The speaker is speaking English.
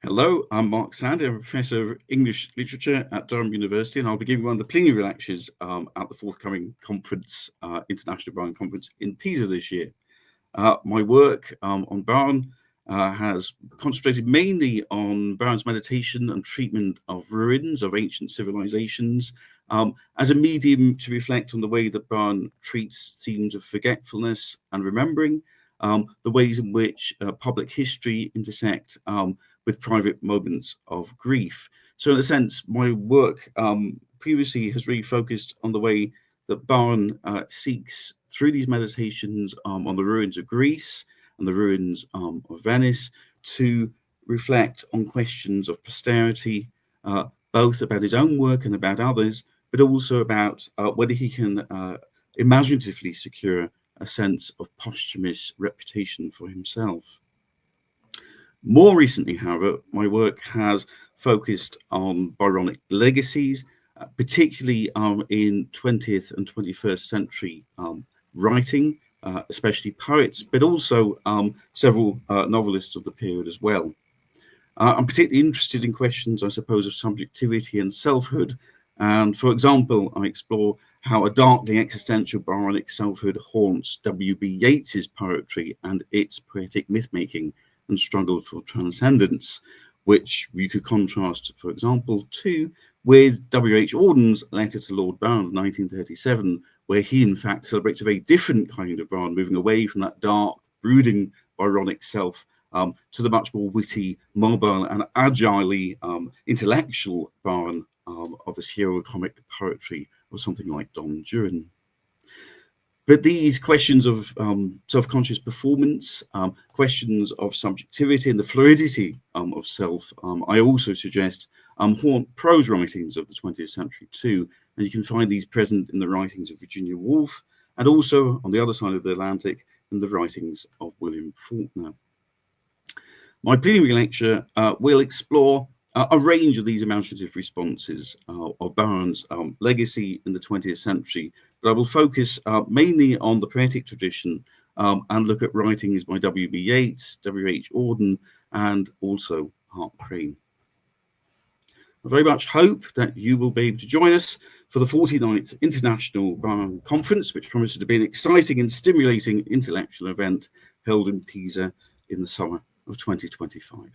Hello, I'm Mark Sandy. I'm a professor of English literature at Durham University, and I'll be giving one of the plenary lectures at the forthcoming conference, International Byron Conference in Pisa this year. My work on Byron has concentrated mainly on Byron's meditation and treatment of ruins of ancient civilizations as a medium to reflect on the way that Byron treats themes of forgetfulness and remembering, the ways in which public history intersect with private moments of grief. So in a sense, my work previously has really focused on the way that Byron seeks through these meditations on the ruins of Greece and the ruins of Venice to reflect on questions of posterity, both about his own work and about others, but also about whether he can imaginatively secure a sense of posthumous reputation for himself. More recently, however, my work has focused on Byronic legacies, particularly in 20th and 21st century writing, especially poets, but also several novelists of the period as well. I'm particularly interested in questions, I suppose, of subjectivity and selfhood. And for example, I explore how a darkly existential Byronic selfhood haunts W.B. Yeats's poetry and its poetic myth-making and struggle for transcendence, which you could contrast, for example, with W.H. Auden's letter to Lord Byron of 1937, where he in fact celebrates a very different kind of Byron, moving away from that dark, brooding Byronic self to the much more witty, mobile and agilely intellectual Byron of the Sierra-comic poetry of something like Don Juan. But these questions of self-conscious performance, questions of subjectivity and the fluidity of self, I also suggest haunt prose writings of the 20th century too. And you can find these present in the writings of Virginia Woolf and also on the other side of the Atlantic in the writings of William Faulkner. My plenary lecture will explore a range of these imaginative responses of Byron's legacy in the 20th century, but I will focus mainly on the poetic tradition and look at writings by W.B. Yeats, W.H. Auden, and also Hart Crane. I very much hope that you will be able to join us for the 49th International Byron Conference, which promises to be an exciting and stimulating intellectual event held in Pisa in the summer of 2025.